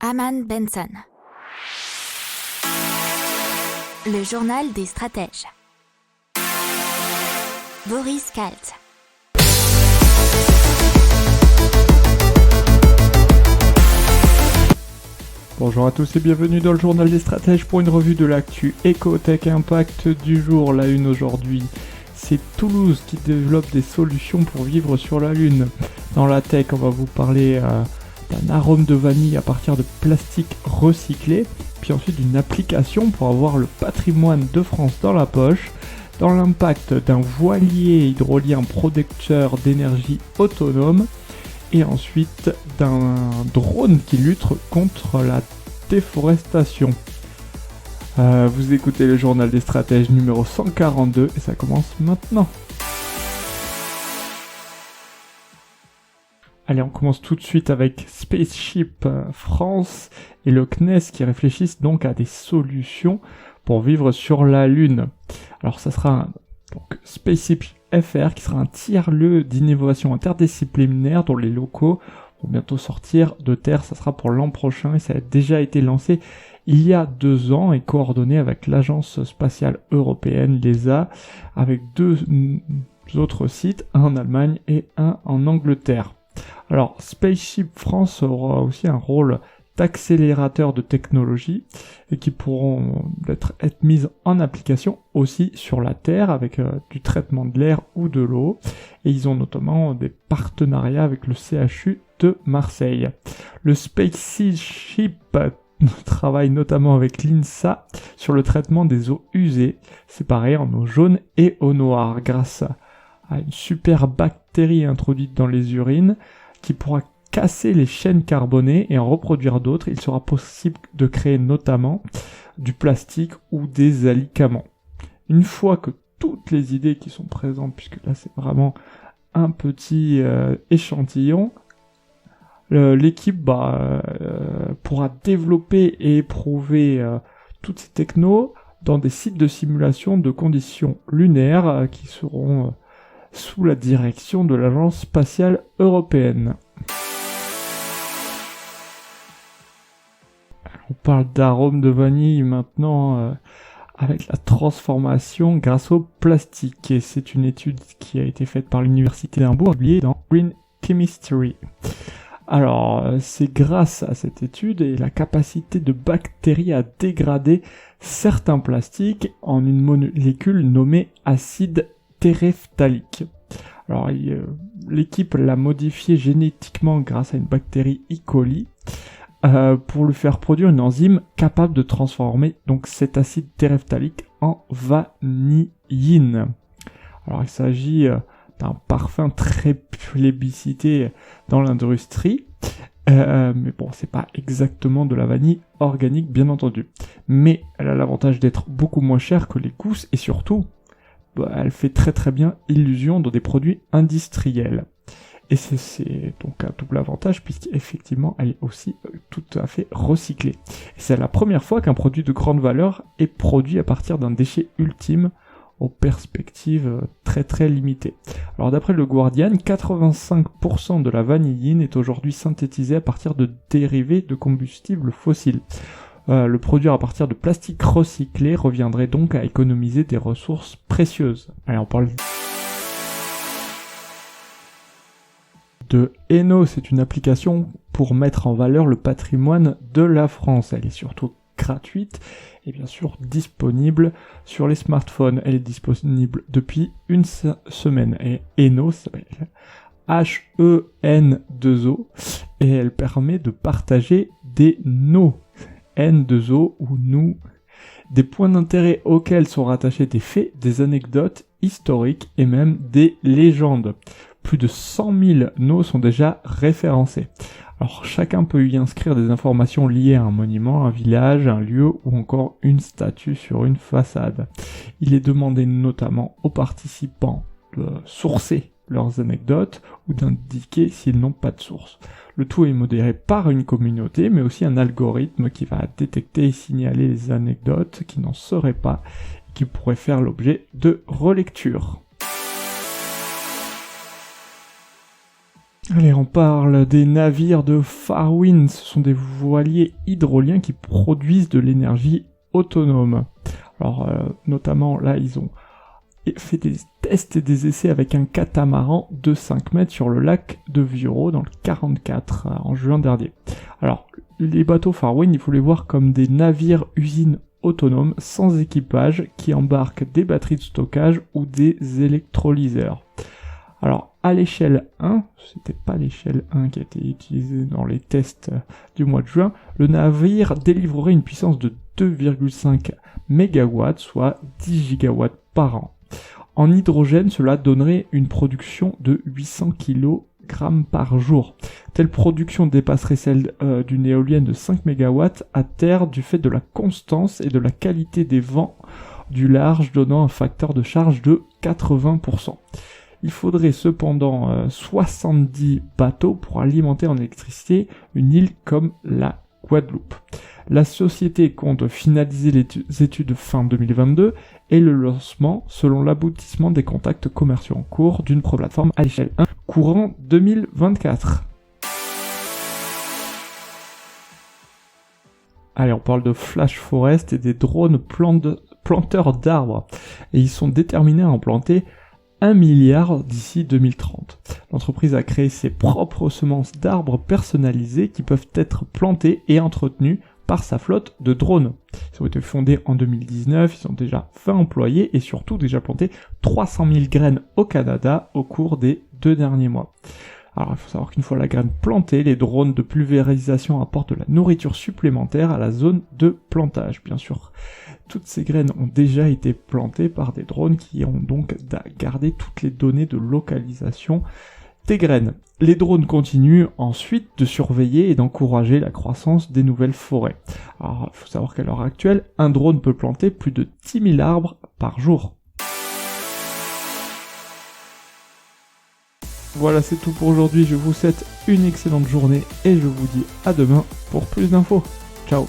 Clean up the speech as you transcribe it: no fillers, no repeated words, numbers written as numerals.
Haman Benson. Le journal des stratèges. Boris Kalt. Bonjour à tous et bienvenue dans le journal des stratèges pour une revue de l'actu éco-tech impact du jour. La une aujourd'hui, c'est Toulouse qui développe des solutions pour vivre sur la Lune. Dans la tech, on va vous parler d'un arôme de vanille à partir de plastique recyclé, puis ensuite d'une application pour avoir le patrimoine de France dans la poche. Dans l'impact d'un voilier hydrolien producteur d'énergie autonome, et ensuite d'un drone qui lutte contre la déforestation. Vous écoutez le journal des stratèges numéro 142 et ça commence maintenant. Allez, on commence tout de suite avec Spaceship France et le CNES qui réfléchissent donc à des solutions pour vivre sur la Lune. Alors ça sera donc Spaceship FR qui sera un tiers-lieu d'innovation interdisciplinaire dont les locaux vont bientôt sortir de terre. Ça sera pour l'an prochain et ça a déjà été lancé il y a 2 ans et coordonné avec l'Agence spatiale européenne, l'ESA, avec 2 autres sites, un en Allemagne et un en Angleterre. Alors, Spaceship France aura aussi un rôle d'accélérateur de technologies et qui pourront être mises en application aussi sur la Terre avec du traitement de l'air ou de l'eau. Et ils ont notamment des partenariats avec le CHU de Marseille. Le Spaceship travaille notamment avec l'INSA sur le traitement des eaux usées, séparées en eau jaune et eau noire, grâce à une super bactérie introduite dans les urines qui pourra casser les chaînes carbonées et en reproduire d'autres. Il sera possible de créer notamment du plastique ou des alicaments. Une fois que toutes les idées qui sont présentes, puisque là c'est vraiment un petit échantillon, l'équipe pourra développer et éprouver toutes ces technos dans des sites de simulation de conditions lunaires qui seront sous la direction de l'Agence spatiale européenne. On parle d'arôme de vanille maintenant avec la transformation grâce au plastique. Et c'est une étude qui a été faite par l'Université d'Édimbourg, publiée dans Green Chemistry. Alors, c'est grâce à cette étude et la capacité de bactéries à dégrader certains plastiques en une molécule nommée acide téréphthalique. Alors, l'équipe l'a modifié génétiquement grâce à une bactérie E. coli pour lui faire produire une enzyme capable de transformer donc cet acide téréphthalique en vanilline. Alors, il s'agit d'un parfum très plébiscité dans l'industrie, mais bon, c'est pas exactement de la vanille organique, bien entendu. Mais elle a l'avantage d'être beaucoup moins chère que les gousses et surtout, elle fait très très bien illusion dans des produits industriels. Et c'est donc un double avantage puisqu'effectivement elle est aussi tout à fait recyclée. Et c'est la première fois qu'un produit de grande valeur est produit à partir d'un déchet ultime aux perspectives très très limitées. Alors d'après le Guardian, 85% de la vanilline est aujourd'hui synthétisée à partir de dérivés de combustibles fossiles. Le produire à partir de plastique recyclé reviendrait donc à économiser des ressources précieuses. Allez, on parle de Eno, c'est une application pour mettre en valeur le patrimoine de la France. Elle est surtout gratuite et bien sûr disponible sur les smartphones. Elle est disponible depuis une semaine et Eno s'appelle H-E-N-2-O et elle permet de partager des N2O ou nous, des points d'intérêt auxquels sont rattachés des faits, des anecdotes historiques et même des légendes. Plus de 100 000 noms sont déjà référencés. Alors chacun peut y inscrire des informations liées à un monument, un village, un lieu ou encore une statue sur une façade. Il est demandé notamment aux participants de sourcer leurs anecdotes ou d'indiquer s'ils n'ont pas de source. Le tout est modéré par une communauté, mais aussi un algorithme qui va détecter et signaler les anecdotes qui n'en seraient pas et qui pourraient faire l'objet de relecture. Allez, on parle des navires de Farwind. Ce sont des voiliers hydroliens qui produisent de l'énergie autonome. Alors, notamment, là, ils ont fait des tests et des essais avec un catamaran de 5 mètres sur le lac de Viuro dans le 44 en juin dernier. Alors, les bateaux Farwind, il faut les voir comme des navires-usines autonomes sans équipage qui embarquent des batteries de stockage ou des électrolyseurs. Alors, à l'échelle 1, c'était pas l'échelle 1 qui a été utilisée dans les tests du mois de juin, le navire délivrerait une puissance de 2,5 MW, soit 10 gigawatts par an. En hydrogène, cela donnerait une production de 800 kg par jour. Telle production dépasserait celle d'une éolienne de 5 MW à terre du fait de la constance et de la qualité des vents du large, donnant un facteur de charge de 80%. Il faudrait cependant 70 bateaux pour alimenter en électricité une île comme la Guadeloupe. La société compte finaliser les études fin 2022 et le lancement selon l'aboutissement des contacts commerciaux en cours d'une plateforme à l'échelle 1 courant 2024. Allez, on parle de Flash Forest et des drones planteurs d'arbres. Et ils sont déterminés à en planter 1 milliard d'ici 2030. L'entreprise a créé ses propres semences d'arbres personnalisées qui peuvent être plantées et entretenues par sa flotte de drones. Ils ont été fondés en 2019, ils ont déjà 20 employés et surtout déjà planté 300 000 graines au Canada au cours des 2 derniers mois. Alors il faut savoir qu'une fois la graine plantée, les drones de pulvérisation apportent de la nourriture supplémentaire à la zone de plantage, bien sûr. Toutes ces graines ont déjà été plantées par des drones qui ont donc gardé toutes les données de localisation des graines. Les drones continuent ensuite de surveiller et d'encourager la croissance des nouvelles forêts. Alors il faut savoir qu'à l'heure actuelle, un drone peut planter plus de 10 000 arbres par jour. Voilà, c'est tout pour aujourd'hui. Je vous souhaite une excellente journée et je vous dis à demain pour plus d'infos. Ciao.